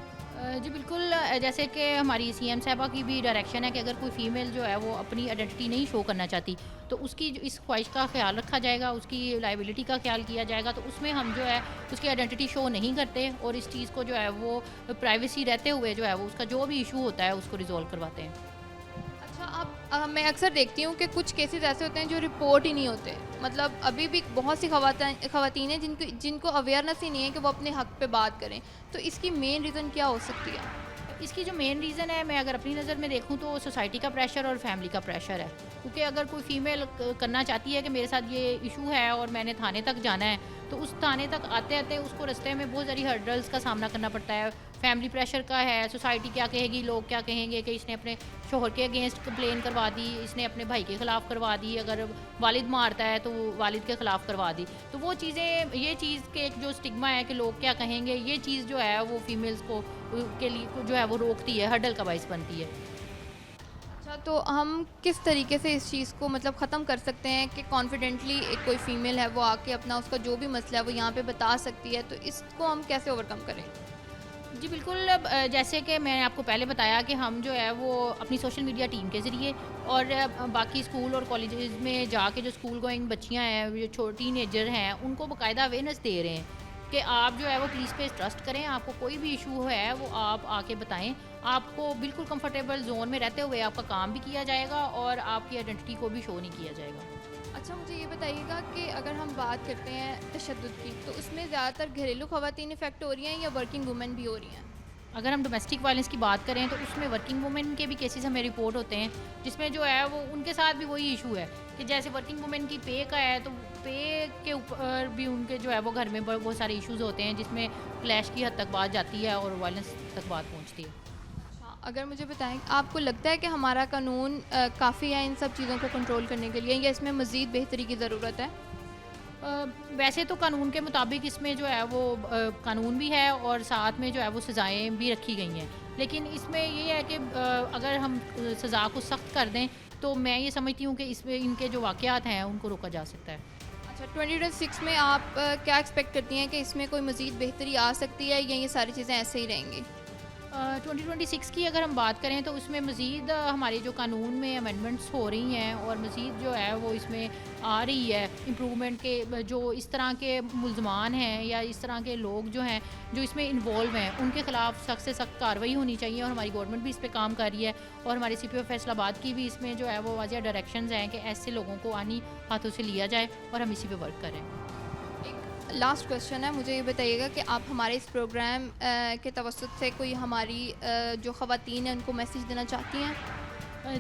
جی بالکل، جیسے کہ ہماری سی ایم صاحبہ کی بھی ڈائریکشن ہے کہ اگر کوئی فیمیل جو ہے وہ اپنی آئیڈینٹی نہیں شو کرنا چاہتی تو اس کی اس خواہش کا خیال رکھا جائے گا، اس کی لائبلٹی کا خیال کیا جائے گا. تو اس میں ہم جو ہے اس کی آئیڈینٹی شو نہیں کرتے اور اس چیز کو جو ہے وہ پرائیویسی رہتے ہوئے جو ہے وہ اس کا جو بھی ایشو ہوتا ہے اس کو ریزولو کرواتے ہیں. اچھا، میں اکثر دیکھتی ہوں کہ کچھ کیسز ایسے ہوتے ہیں جو رپورٹ ہی نہیں ہوتے. مطلب ابھی بھی بہت سی خواتین ہیں جن کو اویئرنیس ہی نہیں ہے کہ وہ اپنے حق پہ بات کریں. تو اس کی مین ریزن کیا ہو سکتی ہے؟ اس کی جو مین ریزن ہے، میں اگر اپنی نظر میں دیکھوں تو سوسائٹی کا پریشر اور فیملی کا پریشر ہے. کیونکہ اگر کوئی فیمیل کرنا چاہتی ہے کہ میرے ساتھ یہ ایشو ہے اور میں نے تھانے تک جانا ہے، تو اس تھانے تک آتے آتے اس کو رستے میں بہت ساری ہرڈلس کا سامنا کرنا پڑتا ہے. فیملی پریشر کا ہے، سوسائٹی کیا کہے گی، لوگ کیا کہیں گے کہ اس نے اپنے شوہر کے اگینسٹ کمپلین کروا دی، اس نے اپنے بھائی کے خلاف کروا دی، اگر والد مارتا ہے تو والد کے خلاف کروا دی. تو وہ چیزیں، یہ چیز کے ایک جو اسٹگما ہے کہ لوگ کیا کہیں گے، یہ چیز جو ہے وہ فیمیلز کو کے لیے جو ہے وہ روکتی ہے، ہرڈل کا باعث بنتی ہے. اچھا، تو ہم کس طریقے سے اس چیز کو مطلب ختم کر سکتے ہیں کہ کانفیڈنٹلی ایک کوئی فیمیل ہے وہ آ کے اپنا اس کا جو بھی مسئلہ ہے وہ یہاں پہ بتا سکتی ہے، تو اس کو ہم کیسے اوور کم کریں؟ جی بالکل، جیسے کہ میں نے آپ کو پہلے بتایا کہ ہم جو ہے وہ اپنی سوشل میڈیا ٹیم کے ذریعے اور باقی اسکول اور کالجز میں جا کے جو اسکول گوئنگ بچیاں ہیں، جو چھوٹی ٹینیجر ہیں، ان کو باقاعدہ اویئرنیس دے رہے ہیں کہ آپ جو ہے وہ پولیس پہ ٹرسٹ کریں، آپ کو کوئی بھی ایشو ہے وہ آپ آ کے بتائیں. آپ کو بالکل کمفرٹیبل زون میں رہتے ہوئے آپ کا کام بھی کیا جائے گا اور آپ کی آئیڈینٹی کو بھی شو نہیں کیا جائے گا. اچھا، مجھے یہ بتائیے گا کہ اگر ہم بات کرتے ہیں تشدد کی، تو اس میں زیادہ تر گھریلو خواتین افیکٹ ہو رہی ہیں یا ورکنگ وومن بھی ہو رہی ہیں؟ اگر ہم ڈومیسٹک وائلنس کی بات کریں تو اس میں ورکنگ وومن کے بھی کیسز ہمیں رپورٹ ہوتے ہیں، جس میں جو ہے وہ ان کے ساتھ بھی وہی ایشو ہے کہ جیسے ورکنگ وومن کی پے کا ہے تو پے کے اوپر بھی ان کے جو ہے وہ گھر میں بہت سارے ایشوز ہوتے ہیں، جس میں کلیش کی حد تک بات جاتی ہے اور وائلنس تک بات پہنچتی ہے. اچھا، اگر مجھے بتائیں، آپ کو لگتا ہے کہ ہمارا قانون کافی ہے ان سب چیزوں کو کنٹرول کرنے کے لیے یا اس میں مزید بہتری کی ضرورت ہے؟ ویسے تو قانون کے مطابق اس میں جو ہے وہ قانون بھی ہے اور ساتھ میں جو ہے وہ سزائیں بھی رکھی گئی ہیں، لیکن اس میں یہ ہے کہ اگر ہم سزا کو سخت کر دیں تو میں یہ سمجھتی ہوں کہ اس میں ان کے جو واقعات ہیں ان کو روکا جا سکتا ہے. اچھا، 2026 میں آپ کیا ایکسپیکٹ کرتی ہیں کہ اس میں کوئی مزید بہتری آ سکتی ہے یا یہ ساری چیزیں ایسے ہی رہیں گی؟ 2026 کی اگر ہم بات کریں تو اس میں مزید ہمارے جو قانون میں امینڈمنٹس ہو رہی ہیں اور مزید جو ہے وہ اس میں آ رہی ہے امپرومنٹ کے، جو اس طرح کے ملزمان ہیں یا اس طرح کے لوگ جو ہیں جو اس میں انوالو ہیں ان کے خلاف سخت سے سخت کارروائی ہونی چاہیے، اور ہماری گورنمنٹ بھی اس پہ کام کر رہی ہے اور ہماری سی پی او فیصل آباد کی بھی اس میں جو ہے وہ واضح ڈائریکشنز ہیں کہ ایسے لوگوں کو آنی ہاتھوں سے لیا جائے اور ہم اسی پہ ورک کریں. لاسٹ کویشچن ہے، مجھے یہ بتائیے گا کہ آپ ہمارے اس پروگرام کے توسط سے کوئی ہماری جو خواتین ہیں ان کو میسیج دینا چاہتی ہیں؟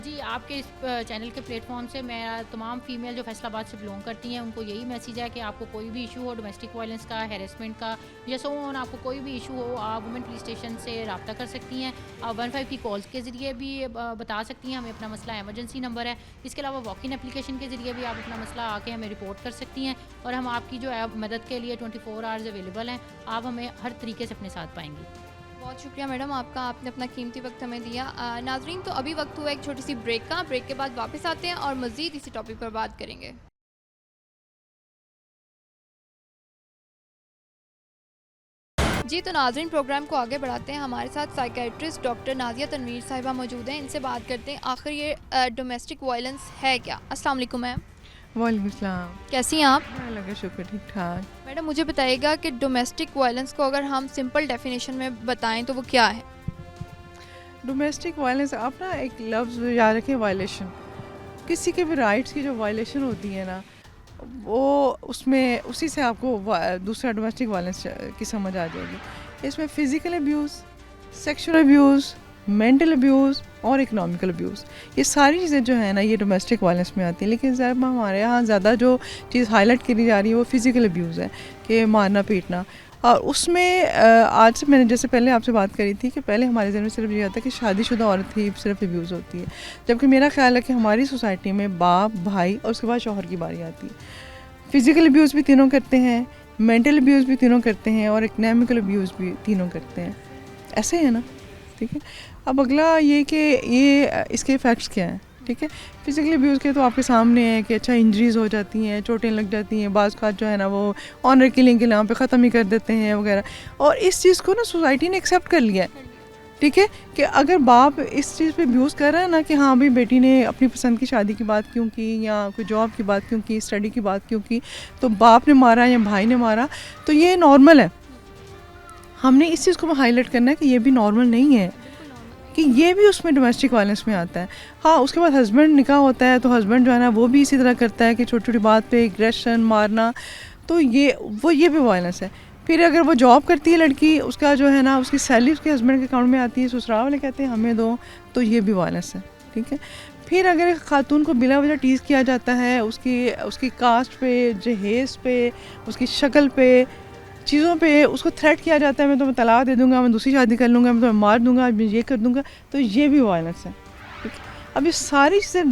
جی، آپ کے اس چینل کے پلیٹ فارم سے میں تمام فیمیل جو فیصل آباد سے بلونگ کرتی ہیں ان کو یہی میسیج ہے کہ آپ کو کوئی بھی ایشو ہو ڈومیسٹک وائلنس کا، ہیرسمنٹ کا یا سو آن، آپ کو کوئی بھی ایشو ہو آپ وومن پولیس اسٹیشن سے رابطہ کر سکتی ہیں. آپ 15 کی کالز کے ذریعے بھی بتا سکتی ہیں ہمیں اپنا مسئلہ، ایمرجنسی نمبر ہے. اس کے علاوہ واک ان اپلیکیشن کے ذریعے بھی آپ اپنا مسئلہ آ کے ہمیں رپورٹ کر سکتی ہیں اور ہم آپ کی جو ہے مدد کے لیے 24 آورز اویلیبل ہیں. آپ ہمیں ہر طریقے سے اپنے ساتھ پائیں گی. بہت شکریہ میڈم آپ کا، آپ نے اپنا قیمتی وقت ہمیں دیا. ناظرین، تو ابھی وقت ہوا ایک چھوٹی سی بریک کا، بریک کے بعد واپس آتے ہیں اور مزید اسی ٹاپک پر بات کریں گے. جی، تو ناظرین پروگرام کو آگے بڑھاتے ہیں. ہمارے ساتھ سائیکیٹرسٹ ڈاکٹر نازیہ تنویر صاحبہ موجود ہیں، ان سے بات کرتے ہیں آخر یہ ڈومیسٹک وائلنس ہے کیا. السلام علیکم میم. وعلیکم السلام. کیسی ہیں آپ؟ اللہ کا شکر، ٹھیک ٹھاک. میڈم مجھے بتائیے گا کہ ڈومیسٹک وائلنس کو اگر ہم سمپل ڈیفینیشن میں بتائیں تو وہ کیا ہے؟ ڈومیسٹک وائلنس، آپ نا ایک لفظ یاد رکھیں، وائلیشن. کسی کے بھی رائٹس کی جو وائلیشن ہوتی ہے نا، وہ اس میں اسی سے آپ کو دوسرا ڈومیسٹک وائلنس کی سمجھ آ جائے گی. اس میں physical abuse, sexual abuse, mental abuse اور اکنامیکل ابیوز، یہ ساری چیزیں جو ہیں نا یہ ڈومیسٹک وائلنس میں آتی ہیں. لیکن ظاہر ہمارے یہاں زیادہ جو چیز ہائی لائٹ کری جا رہی ہے وہ فزیکل ابیوز ہے کہ مارنا پیٹنا. اور اس میں آج سے میں نے جیسے پہلے آپ سے بات کری تھی کہ پہلے ہمارے ذہن میں صرف یہ آتا ہے کہ شادی شدہ عورت ہی صرف ابیوز ہوتی ہے، جبکہ میرا خیال ہے کہ ہماری سوسائٹی میں باپ، بھائی اور اس کے بعد شوہر کی باری آتی ہے. فزیکل ابیوز بھی تینوں کرتے ہیں، مینٹل ابیوز بھی تینوں کرتے ہیں اور اکنامیکل ابیوز بھی تینوں کرتے ہیں. ایسے ہے نا، ٹھیک ہے. اب اگلا یہ کہ یہ اس کے ایفیکٹس کیا ہیں. ٹھیک ہے، فزیکل ابیوز کے تو آپ کے سامنے ہے کہ اچھا انجریز ہو جاتی ہیں، چوٹیں لگ جاتی ہیں، بعض کا جو ہے نا وہ آنر کلنگ کے نام پہ ختم ہی کر دیتے ہیں وغیرہ. اور اس چیز کو نا سوسائٹی نے ایکسیپٹ کر لیا ہے ٹھیک ہے, کہ اگر باپ اس چیز پہ ابیوز کر رہا ہے نا کہ ہاں بھائی بیٹی نے اپنی پسند کی شادی کی بات کیوں کی, یا کوئی جاب کی بات کیوں کی, اسٹڈی کی بات کیوں کی, تو باپ نے مارا یا بھائی نے مارا, تو یہ نارمل ہے. ہم نے اس چیز کو ہائی لائٹ کرنا ہے کہ یہ بھی نارمل نہیں ہے, کہ یہ بھی اس میں ڈومیسٹک وائلنس میں آتا ہے. ہاں اس کے بعد ہسبینڈ نکاح ہوتا ہے تو ہسبینڈ جو ہے نا وہ بھی اسی طرح کرتا ہے کہ چھوٹی چھوٹی بات پہ ایگریشن مارنا, تو یہ بھی وائلنس ہے. پھر اگر وہ جاب کرتی ہے لڑکی, اس کا جو ہے نا اس کی سیلری اس کے ہسبینڈ کے اکاؤنٹ میں آتی ہے, سسرال والے کہتے ہیں ہمیں دو, تو یہ بھی وائلنس ہے. ٹھیک ہے. پھر اگر ایک خاتون کو بلا وجہ ٹیز کیا جاتا ہے اس کی کاسٹ پہ, جہیز پہ, اس کی شکل پہ, چیزوں پہ اس کو تھریٹ کیا جاتا ہے, میں تمہیں طلاق دے دوں گا, میں دوسری شادی کر لوں گا, میں تمہیں مار دوں گا, میں یہ کر دوں گا, تو یہ بھی وائلنس ہے. ٹھیک ہے. اب یہ ساری چیزیں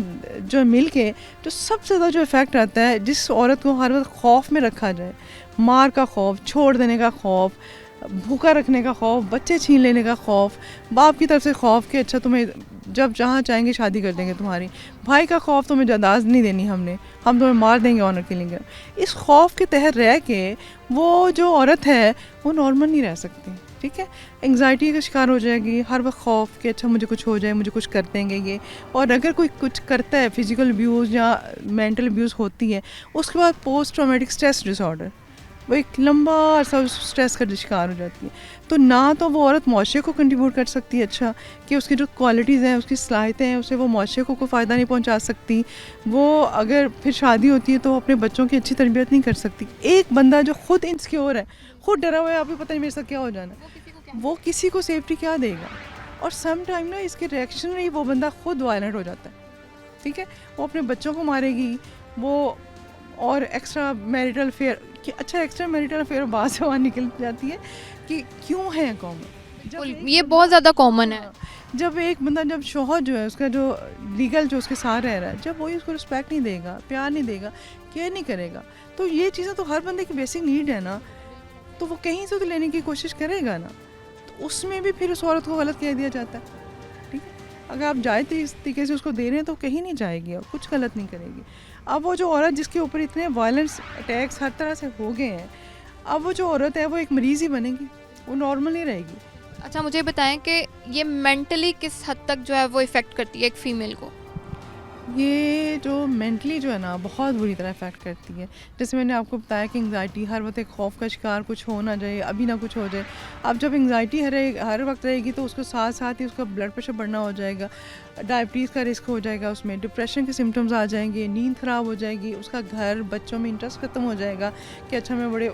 جو مل کے جو سب سے زیادہ جو افیکٹ آتا ہے, جس عورت کو ہر وقت خوف میں رکھا جائے, مار کا خوف, چھوڑ دینے کا خوف, بھوکا رکھنے کا خوف, بچے چھین لینے کا خوف, باپ کی طرف سے خوف کہ اچھا تمہیں جب جہاں چاہیں گے شادی کر دیں گے تمہاری, بھائی کا خوف تمہیں جائیداد نہیں دینی ہم تمہیں مار دیں گے آنر کلنگ. اس خوف کے تحت رہ کے وہ جو عورت ہے وہ نارمل نہیں رہ سکتی. ٹھیک ہے. انگزائٹی کا شکار ہو جائے گی, ہر وقت خوف کہ اچھا مجھے کچھ ہو جائے, مجھے کچھ کر دیں گے یہ. اور اگر کوئی کچھ کرتا ہے, فزیکل ابیوز یا مینٹل ابیوز ہوتی ہے, اس کے بعد post traumatic stress dis order, وہ ایک لمبا عرصہ اسٹریس کا شکار ہو جاتی ہے. تو نہ تو وہ عورت معاشرے کو کنٹریبیوٹ کر سکتی ہے اچھا, کہ اس کی جو کوالٹیز ہیں, اس کی صلاحیتیں ہیں, اسے وہ معاشرے کو کوئی فائدہ نہیں پہنچا سکتی. وہ اگر پھر شادی ہوتی ہے تو اپنے بچوں کی اچھی تربیت نہیں کر سکتی. ایک بندہ جو خود انسیکیور ہے, خود ڈرا ہوا ہے, آپ کو پتہ نہیں میرے ساتھ کیا ہو جانا, وہ کسی کو سیفٹی کیا دے گا. اور سم ٹائم نا اس کے ریئیکشن میں وہ بندہ خود وائلنٹ ہو جاتا ہے. ٹھیک ہے. وہ اپنے بچوں کو مارے گی, وہ اور ایکسٹرا میریٹل افیئر, کہ اچھا ایکسٹرا میریٹل افیئر بعد سے وہاں نکل جاتی ہے کہ کیوں ہے کامن. یہ بہت زیادہ کامن ہے. جب ایک بندہ, جب شوہر جو ہے اس کا جو لیگل جو اس کے ساتھ رہ رہا ہے, جب وہی اس کو رسپیکٹ نہیں دے گا, پیار نہیں دے گا, کیئر نہیں کرے گا, تو یہ چیزیں تو ہر بندے کی بیسک نیڈ ہے نا, تو وہ کہیں سے تو لینے کی کوشش کرے گا نا. تو اس میں بھی پھر اس عورت کو غلط کہہ دیا جاتا ہے. ٹھیک ہے. اگر آپ جائے اس طریقے سے اس کو دے رہے ہیں تو کہیں نہیں جائے گی اور کچھ غلط نہیں کرے گی. اب وہ جو عورت جس کے اوپر اتنے وائلنس اٹیکس ہر طرح سے ہو گئے ہیں, اب وہ جو عورت ہے وہ ایک مریض ہی بنے گی, وہ نارمل نہیں رہے گی. اچھا مجھے بتائیں کہ یہ مینٹلی کس حد تک جو ہے وہ افیکٹ کرتی ہے ایک فیمیل کو؟ یہ جو مینٹلی جو ہے نا بہت بری طرح افیکٹ کرتی ہے. جیسے میں نے آپ کو بتایا کہ انگزائٹی, ہر وقت ایک خوف کا شکار, کچھ ہو نہ جائے, ابھی نہ کچھ ہو جائے. اب جب انگزائٹی ہر وقت رہے گی تو اس کو ساتھ ساتھ ہی اس کا بلڈ پریشر بڑھنا ہو جائے گا, ڈائبٹیز کا رسک ہو جائے گا, اس میں ڈپریشن کے سمٹمز آ جائیں گے, نیند خراب ہو جائے گی, اس کا گھر بچوں میں انٹرسٹ ختم ہو جائے گا کہ اچھا میں بڑے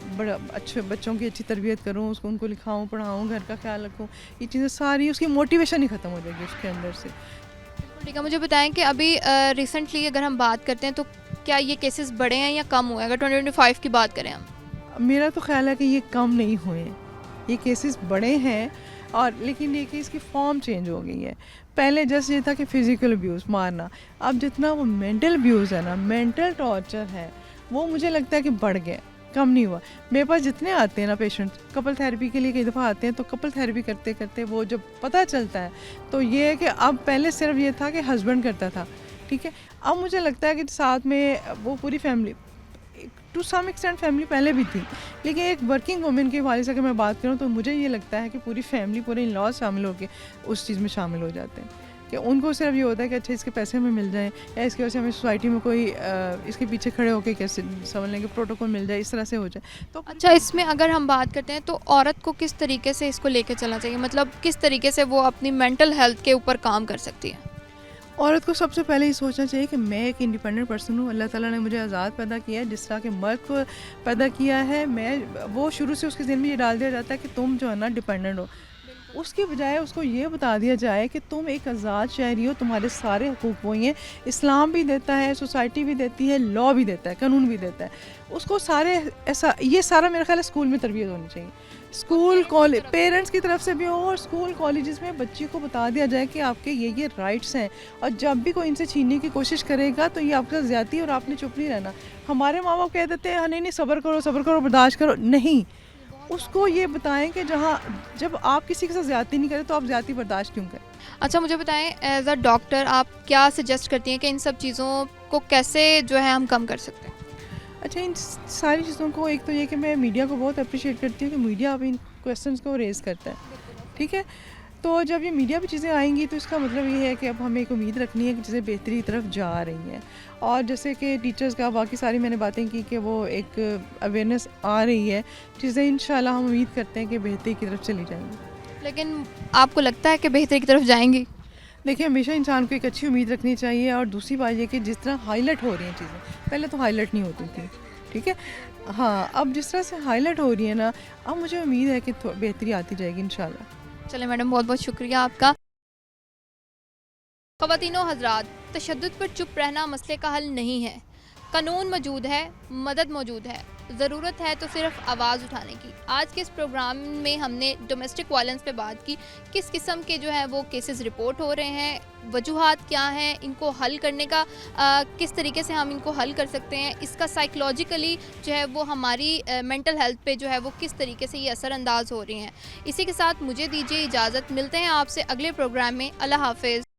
اچھے بچوں کی اچھی تربیت کروں, اس کو ان کو لکھاؤں پڑھاؤں, گھر کا خیال رکھوں. یہ چیزیں ساری اس کی موٹیویشن ہی ختم ہو جائے گی اس کے اندر سے. ٹھیک ہے. مجھے بتائیں کہ ابھی ریسنٹلی اگر ہم بات کرتے ہیں تو کیا یہ کیسز بڑھے ہیں یا کم ہوئے ہیں اگر 2025 کی بات کریں ہم؟ میرا تو خیال ہے کہ یہ کم نہیں ہوئے, یہ کیسز بڑے ہیں, اور لیکن یہ کہ اس کی فارم چینج ہو گئی ہے. پہلے جیسے یہ تھا کہ فزیکل ابیوز مارنا, اب جتنا وہ مینٹل ابیوز ہے نا, مینٹل ٹارچر ہے, وہ مجھے لگتا ہے کہ بڑھ گئے, کم نہیں ہوا. میرے پاس جتنے آتے ہیں نا پیشنٹ کپل تھیراپی کے لیے کئی دفعہ آتے ہیں, تو کپل تھیراپی کرتے کرتے وہ جب پتہ چلتا ہے تو یہ ہے کہ اب پہلے صرف یہ تھا کہ ہسبینڈ کرتا تھا. ٹھیک ہے. اب مجھے لگتا ہے کہ ساتھ میں وہ پوری family, to some extent family پہلے بھی تھی, لیکن ایک ورکنگ وومن کے حوالے سے اگر میں بات کروں تو مجھے یہ لگتا ہے کہ پوری فیملی, پورے ان لاز شامل ہو کے اس چیز میں شامل ہو جاتے ہیں, کہ ان کو صرف یہ ہوتا ہے کہ اچھا اس کے پیسے ہمیں مل جائیں, یا اس کی وجہ سے ہمیں سوسائٹی میں کوئی اس کے پیچھے کھڑے ہو کے کیسے سمجھ لیں کہ پروٹوکول مل جائے, اس طرح سے ہو جائے. تو اچھا اس میں اگر ہم بات کرتے ہیں تو عورت کو کس طریقے سے اس کو لے کے چلنا چاہیے, مطلب کس طریقے سے وہ اپنی مینٹل ہیلتھ کے اوپر کام کر سکتی ہے؟ عورت کو سب سے پہلے یہ سوچنا چاہیے کہ میں ایک انڈیپینڈنٹ پرسن ہوں, اللہ تعالیٰ نے مجھے آزاد پیدا کیا ہے, جس طرح کہ مرد کو پیدا کیا ہے, وہ شروع سے اس کے ذہن میں یہ ڈال دیا جاتا ہے کہ تم جو ہے نا ڈیپینڈنٹ ہو. اس کے بجائے اس کو یہ بتا دیا جائے کہ تم ایک آزاد شہری ہو, تمہارے سارے حقوق وہی ہیں, اسلام بھی دیتا ہے, سوسائٹی بھی دیتی ہے, لاء بھی دیتا ہے, قانون بھی دیتا ہے. اس کو سارے ایسا, یہ سارا میرا خیال ہے اسکول میں تربیت ہونی چاہیے, اسکول کالج پیرنٹس کی طرف سے بھی ہو, اور اسکول کالجز میں بچی کو بتا دیا جائے کہ آپ کے یہ رائٹس ہیں, اور جب بھی کوئی ان سے چھیننے کی کوشش کرے گا تو یہ آپ کا زیادتی, اور آپ نے چپ نہیں رہنا. ہمارے ماں باپ کہہ دیتے ہیں نہیں صبر کرو برداشت کرو, نہیں, اس کو یہ بتائیں کہ جب آپ کسی کے ساتھ زیادتی نہیں کریں تو آپ زیادتی برداشت کیوں کریں. اچھا مجھے بتائیں ایز اے ڈاکٹر آپ کیا سجیسٹ کرتی ہیں کہ ان سب چیزوں کو کیسے جو ہے ہم کم کر سکتے ہیں؟ اچھا ان ساری چیزوں کو, ایک تو یہ کہ میں میڈیا کو بہت اپریشیٹ کرتی ہوں کہ میڈیا اب ان کویسچنس کو ریز کرتا ہے. ٹھیک ہے. تو جب یہ میڈیا پہ چیزیں آئیں گی تو اس کا مطلب یہ ہے کہ اب ہمیں ایک امید رکھنی ہے کہ چیزیں بہتری کی طرف جا رہی ہیں. اور جیسے کہ ٹیچرز کا باقی ساری میں نے باتیں کی کہ وہ ایک اویئرنیس آ رہی ہے, چیزیں انشاءاللہ ہم امید کرتے ہیں کہ بہتری کی طرف چلی جائیں گی. لیکن آپ کو لگتا ہے کہ بہتری کی طرف جائیں گی؟ دیکھیں ہمیشہ انسان کو ایک اچھی امید رکھنی چاہیے. اور دوسری بات یہ کہ جس طرح ہائی لائٹ ہو رہی ہیں چیزیں, پہلے تو ہائی لائٹ نہیں ہوتی تھی, ٹھیک ہے, ہاں اب جس طرح سے ہائی لائٹ ہو رہی ہے نا, اب مجھے امید ہے کہ بہتری آتی جائے گی انشاءاللہ. چلیں میڈم, بہت بہت شکریہ آپ کا. خواتین و حضرات, تشدد پر چپ رہنا مسئلے کا حل نہیں ہے. قانون موجود ہے, مدد موجود ہے, ضرورت ہے تو صرف آواز اٹھانے کی. آج کے اس پروگرام میں ہم نے ڈومیسٹک وائلنس پہ بات کی, کس قسم کے جو ہے وہ کیسز رپورٹ ہو رہے ہیں, وجوہات کیا ہیں, ان کو حل کرنے کا کس طریقے سے ہم ان کو حل کر سکتے ہیں, اس کا سائیکلوجیکلی جو ہے وہ ہماری مینٹل ہیلتھ پہ جو ہے وہ کس طریقے سے یہ اثر انداز ہو رہی ہیں. اسی کے ساتھ مجھے دیجیے اجازت, ملتے ہیں آپ سے اگلے پروگرام میں. اللہ حافظ.